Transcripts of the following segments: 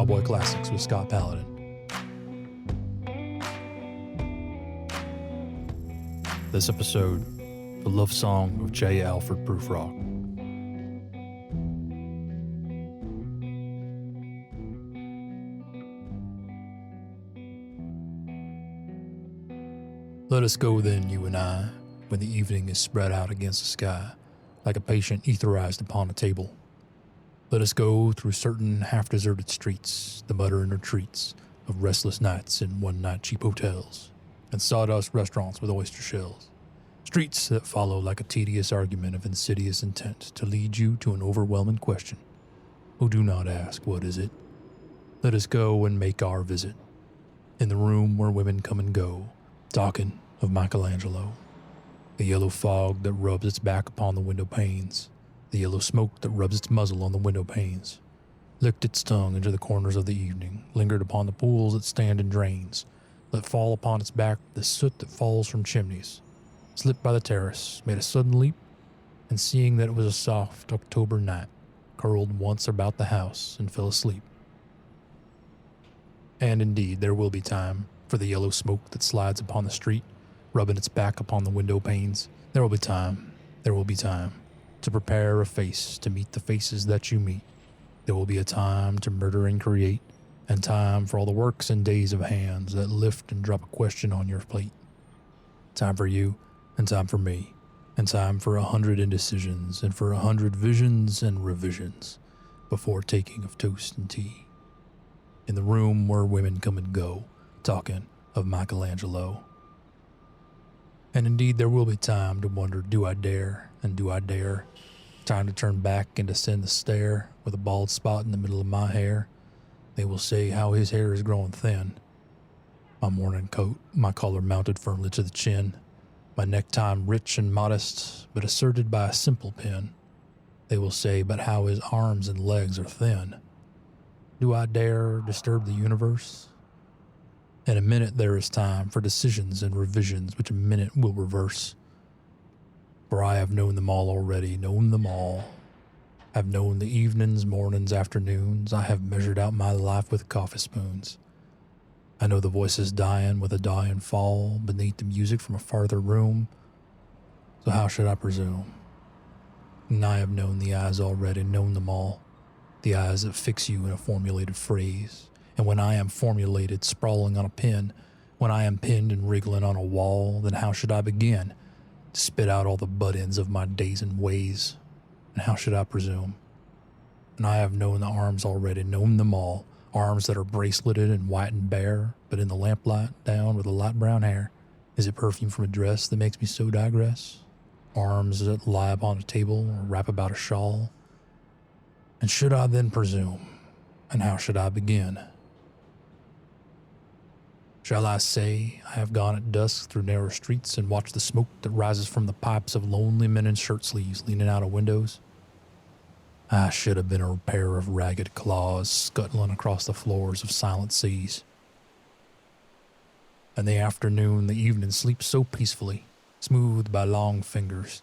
Cowboy Classics with Scott Paladin. This episode, the love song of J. Alfred Prufrock. Let us go then, you and I, when the evening is spread out against the sky, like a patient etherized upon a table. Let us go through certain half-deserted streets, the muttering retreats of restless nights in one-night cheap hotels, and sawdust restaurants with oyster shells. Streets that follow like a tedious argument of insidious intent to lead you to an overwhelming question. Oh, do not ask, what is it? Let us go and make our visit. In the room where women come and go, talking of Michelangelo. The yellow fog that rubs its back upon the window panes. The yellow smoke that rubs its muzzle on the window panes. Licked its tongue into the corners of the evening, lingered upon the pools that stand in drains, let fall upon its back the soot that falls from chimneys, slipped by the terrace, made a sudden leap, and seeing that it was a soft October night, curled once about the house and fell asleep. And indeed, there will be time for the yellow smoke that slides upon the street, rubbing its back upon the window panes. There will be time to prepare a face to meet the faces that you meet. There will be a time to murder and create, and time for all the works and days of hands that lift and drop a question on your plate. Time for you, and time for me, and time for 100 indecisions, and for 100 visions and revisions before taking of toast and tea. In the room where women come and go, talking of Michelangelo. And indeed, there will be time to wonder, do I dare, and do I dare? Time to turn back and descend the stair with a bald spot in the middle of my hair. They will say how his hair is growing thin. My morning coat, my collar mounted firmly to the chin, my necktie rich and modest, but asserted by a simple pin. They will say but how his arms and legs are thin. Do I dare disturb the universe? In a minute there is time for decisions and revisions which a minute will reverse. For I have known them all already, known them all. Have known the evenings, mornings, afternoons. I have measured out my life with coffee spoons. I know the voices dying with a dying fall beneath the music from a farther room. So how should I presume? And I have known the eyes already, known them all. The eyes that fix you in a formulated phrase. And when I am formulated, sprawling on a pen, when I am pinned and wriggling on a wall, then how should I begin to spit out all the butt ends of my days and ways? And how should I presume? And I have known the arms already, known them all, arms that are braceleted and white and bare, but in the lamplight down with the light brown hair. Is it perfume from a dress that makes me so digress? Arms that lie upon a table or wrap about a shawl? And should I then presume? And how should I begin? Shall I say I have gone at dusk through narrow streets and watched the smoke that rises from the pipes of lonely men in shirt sleeves leaning out of windows? I should have been a pair of ragged claws scuttling across the floors of silent seas. In the afternoon, the evening sleeps so peacefully, smoothed by long fingers.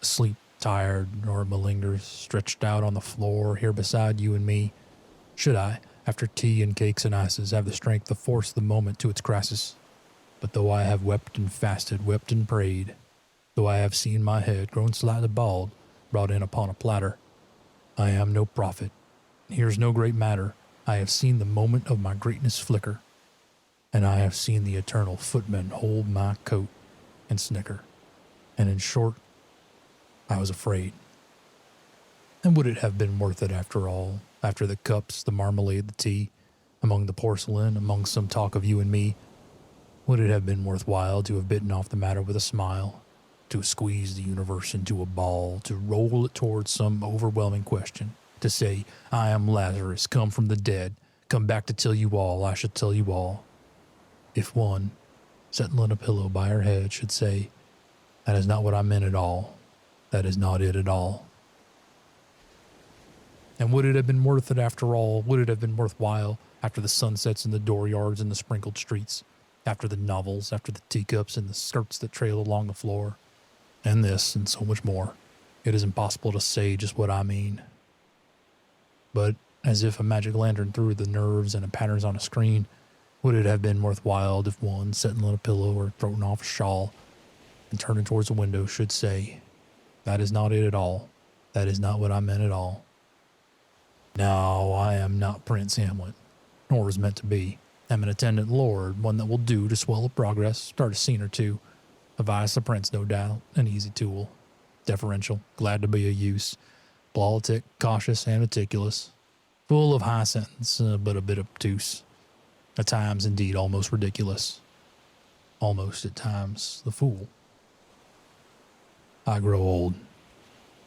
Asleep, tired, or malingers, stretched out on the floor here beside you and me. Should I, after tea and cakes and ices, have the strength to force the moment to its crisis? But though I have wept and fasted, wept and prayed, though I have seen my head, grown slightly bald, brought in upon a platter, I am no prophet, and here's no great matter. I have seen the moment of my greatness flicker, and I have seen the eternal footman hold my coat and snicker. And in short, I was afraid. And would it have been worth it after all? After the cups, the marmalade, the tea, among the porcelain, among some talk of you and me, would it have been worthwhile to have bitten off the matter with a smile, to squeeze the universe into a ball, to roll it towards some overwhelming question, to say, I am Lazarus, come from the dead, come back to tell you all, I should tell you all? If one, settling a pillow by her head, should say, that is not what I meant at all, that is not it at all. And would it have been worth it after all? Would it have been worthwhile after the sunsets in the dooryards and the sprinkled streets, after the novels, after the teacups and the skirts that trail along the floor? And this and so much more. It is impossible to say just what I mean. But as if a magic lantern threw the nerves and patterns on a screen. Would it have been worthwhile if one, sitting on a pillow or throwing off a shawl and turning towards the window, should say, "That is not it at all. That is not what I meant at all. No, I am not Prince Hamlet, nor was meant to be. I'm an attendant lord, one that will do to swell up progress, start a scene or two. A vice the prince, no doubt, an easy tool. Deferential, glad to be of use. Politic, cautious, and meticulous. Full of high sentence, but a bit obtuse. At times, indeed, almost ridiculous. Almost, at times, the fool. I grow old.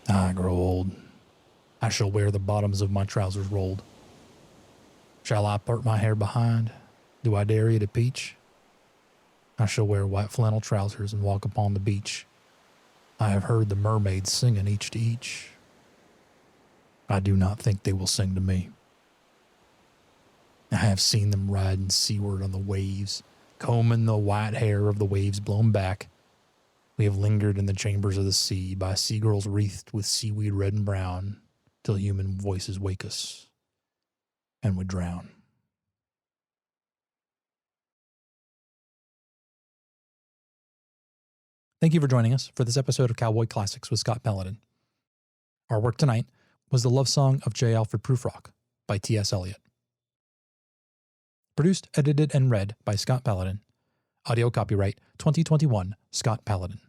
I grow old. I shall wear the bottoms of my trousers rolled. Shall I part my hair behind? Do I dare eat a peach? I shall wear white flannel trousers and walk upon the beach. I have heard the mermaids singing each to each. I do not think they will sing to me. I have seen them riding seaward on the waves, combing the white hair of the waves blown back. We have lingered in the chambers of the sea by sea-girls wreathed with seaweed red and brown, till human voices wake us, and we drown. Thank you for joining us for this episode of Cowboy Classics with Scott Paladin. Our work tonight was the love song of J. Alfred Prufrock by T.S. Eliot. Produced, edited, and read by Scott Paladin. Audio copyright 2021 Scott Paladin.